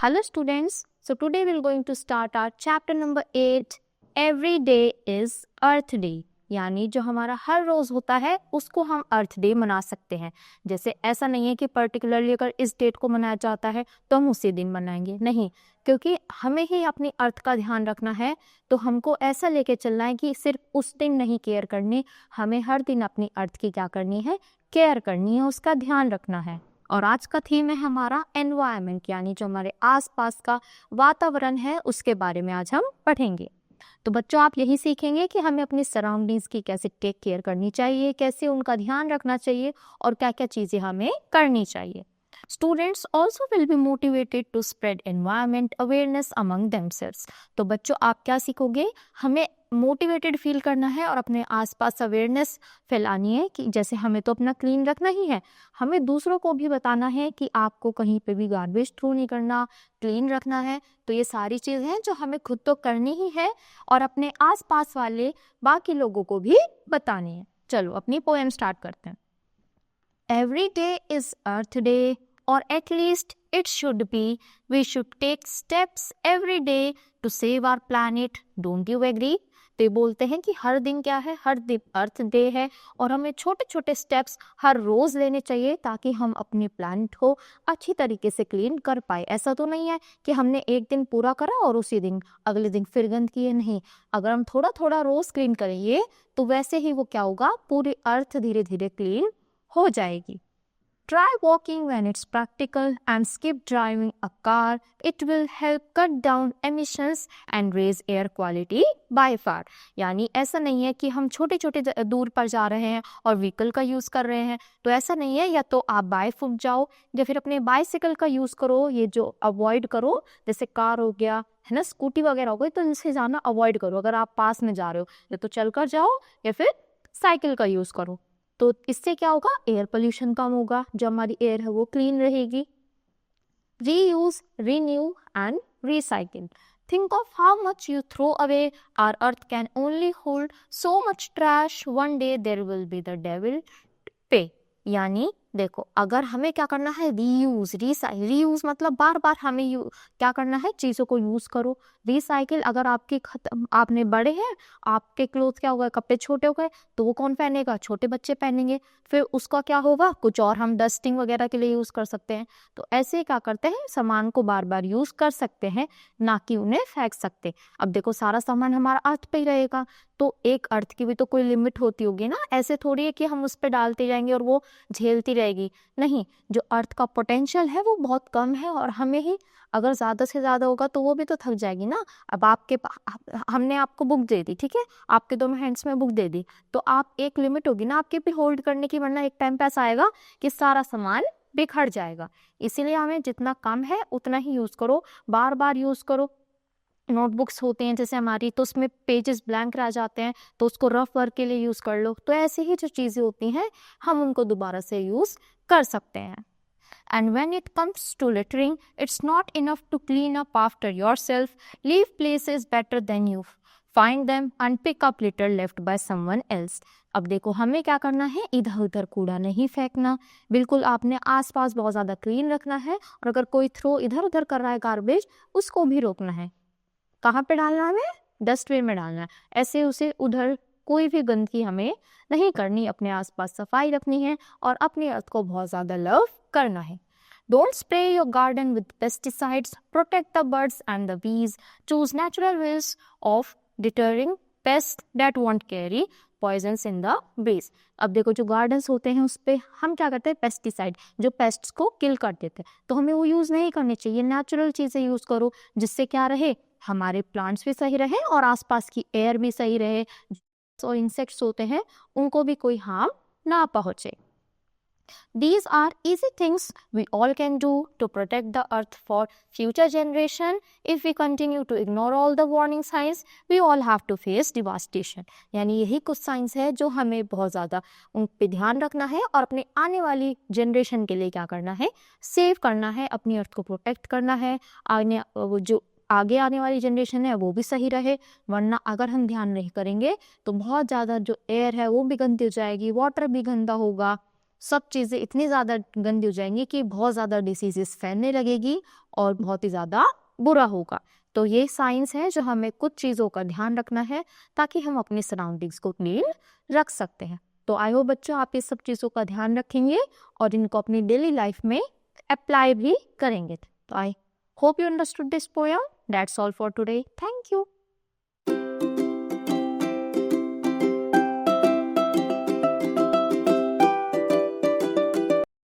Hello students, so today we're going to start our chapter number 8. Every day is Earth Day. यानी जो हमारा हर रोज होता है उसको हम अर्थ डे मना सकते हैं। जैसे ऐसा नहीं है कि पर्टिकुलरली अगर इस डेट को मनाया जाता है तो हम उसी दिन मनाएंगे, नहीं, क्योंकि हमें ही अपनी अर्थ का ध्यान रखना है। तो हमको ऐसा लेके चलना है कि सिर्फ उस दिन नहीं केयर करनी, हमें हर दिन अपनी अर्थ की क्या करनी है, केयर करनी है, उसका ध्यान रखना है। और आज का थीम है हमारा एनवायरनमेंट, यानी जो हमारे आसपास का वातावरण है उसके बारे में आज हम पढ़ेंगे। तो बच्चों, आप यही सीखेंगे कि हमें अपनी सराउंडिंग्स की कैसे टेक केयर करनी चाहिए, कैसे उनका ध्यान रखना चाहिए और क्या क्या चीज़ें हमें करनी चाहिए। Students also will be motivated to spread environment awareness among themselves. तो बच्चों, आप क्या सीखोगे, हमें मोटिवेटेड फील करना है और अपने आसपास अवेयरनेस फैलानी है कि जैसे हमें तो अपना क्लीन रखना ही है, हमें दूसरों को भी बताना है कि आपको कहीं पे भी गार्बेज थ्रो नहीं करना, क्लीन रखना है। तो ये सारी चीज़ें हैं जो हमें खुद तो करनी ही है और अपने आसपास वाले बाकी लोगों को भी बतानी है। चलो अपनी पोएम स्टार्ट करते हैं। Every day is Earth Day, or at least it should be. We should take steps every day to save our planet. Don't you agree? तो ये बोलते हैं कि हर दिन क्या है, हर दिन अर्थ डे है और हमें छोटे छोटे स्टेप्स हर रोज लेने चाहिए ताकि हम अपने प्लानट को अच्छी तरीके से क्लीन कर पाए। ऐसा तो नहीं है कि हमने एक दिन पूरा करा और उसी दिन अगले दिन फिर गंद किए, नहीं। अगर हम थोड़ा थोड़ा रोज क्लीन करेंगे तो वैसे ही वो क्या होगा, पूरी अर्थ धीरे धीरे क्लीन हो जाएगी। Try walking when it's practical and skip driving a car. It will help cut down emissions and raise air quality by far. यानी ऐसा नहीं है कि हम छोटे छोटे दूर पर जा रहे हैं और व्हीकल का यूज़ कर रहे हैं, तो ऐसा नहीं है। या तो आप बाय फुट जाओ या फिर अपने बाइसिकल का यूज़ करो, ये जो अवॉइड करो, जैसे कार हो गया है ना, स्कूटी वगैरह हो गई, तो इनसे जाना अवॉइड करो। अगर आप पास में जा रहे हो या तो चल कर जाओ या फिर साइकिल का यूज़ करो। तो इससे क्या होगा, एयर पोल्यूशन कम होगा, जो हमारी एयर है वो क्लीन रहेगी। Reuse, renew and recycle. Think of how much you throw away. Our earth can only hold so much trash, one day there will be the devil pay. यानी देखो, अगर हमें क्या करना है, रीयूज, रीयूज मतलब बार बार हमें क्या करना है, चीज़ों को यूज़ करो। रिसाइकिल, अगर आपके आपने बड़े हैं, आपके क्लोथ क्या होगा, कपड़े छोटे हो गए तो वो कौन पहनेगा, छोटे बच्चे पहनेंगे, फिर उसका क्या होगा, कुछ और हम डस्टिंग वगैरह के लिए यूज़ कर सकते हैं। तो ऐसे क्या करते हैं, सामान को बार बार यूज़ कर सकते हैं, ना कि उन्हें फेंक सकते। अब देखो, सारा सामान हमारा अर्थ पे ही रहेगा तो एक अर्थ की भी तो कोई लिमिट होती होगी ना। ऐसे थोड़ी है कि हम उस पर डालते जाएंगे और वो झेलती रहेगी, नहीं। जो अर्थ का पोटेंशियल है वो बहुत कम है और हमें ही अगर ज़्यादा से ज़्यादा होगा तो वो भी तो थक जाएगी ना। अब हमने आपको बुक दे दी, ठीक है, आपके दोनों हैंड्स में बुक दे दी, तो आप एक लिमिट होगी ना आपके भी होल्ड करने की, वरना एक टाइम पे ऐसा आएगा कि सारा सामान बिखर जाएगा। इसीलिए हमें जितना कम है उतना ही यूज़ करो, बार बार यूज़ करो। नोटबुक्स होते हैं जैसे हमारी, तो उसमें पेजेस ब्लैंक रह जाते हैं, तो उसको रफ वर्क के लिए यूज़ कर लो। तो ऐसे ही जो चीज़ें होती हैं हम उनको दोबारा से यूज़ कर सकते हैं। And when it comes to littering, it's not enough to clean up after yourself. Leave places better than you find them and pick up litter left by someone else. अब देखो, हमें क्या करना है, इधर उधर कूड़ा नहीं फेंकना, बिल्कुल आपने आसपास बहुत ज़्यादा क्लीन रखना है। और अगर कोई थ्रो इधर उधर कर रहा है गार्बेज, उसको भी रोकना है। कहाँ पे डालना है हमें, डस्टबिन में डालना है। ऐसे उसे उधर कोई भी गंदगी हमें नहीं करनी, अपने आसपास सफाई रखनी है और अपनी अर्थ को बहुत ज़्यादा लव करना है। Don't spray your garden with pesticides. Protect the birds and the bees. Choose natural ways of deterring pests that won't carry poisons in the bees. अब देखो, जो गार्डन्स होते हैं उस पर हम क्या करते हैं, पेस्टिसाइड, जो पेस्ट्स को किल कर देते हैं, तो हमें वो यूज़ नहीं करनी चाहिए। नेचुरल चीज़ें यूज़ करो जिससे क्या रहे, हमारे प्लांट्स भी सही रहे और आसपास की एयर भी सही रहे, और इंसेक्ट्स होते हैं उनको भी कोई हार्म ना पहुँचे। These are easy things we all can do to protect the earth for future generation. If we continue to ignore all the warning signs, we all have to face devastation. यानी यही कुछ science है जो हमें बहुत ज़्यादा उन पे ध्यान रखना है और अपने आने वाली जनरेशन के लिए क्या करना है, सेव करना है, अपनी अर्थ को प्रोटेक्ट करना है। जो आगे आने वाली जनरेशन है वो भी सही रहे, वरना अगर हम ध्यान नहीं करेंगे तो बहुत ज़्यादा जो एयर है वो भी गंदी हो जाएगी, वाटर भी गंदा होगा, सब चीज़ें इतनी ज़्यादा गंदी हो जाएंगी कि बहुत ज़्यादा डिसीजेस फैलने लगेगी और बहुत ही ज़्यादा बुरा होगा। तो ये साइंस है जो हमें कुछ चीज़ों का ध्यान रखना है ताकि हम अपनी सराउंडिंग्स को क्लीन रख सकते हैं। तो आई होप बच्चों आप ये सब चीज़ों का ध्यान रखेंगे और इनको अपनी डेली लाइफ में अप्लाई भी करेंगे। तो I hope you understood this poem. That's all for today. Thank you.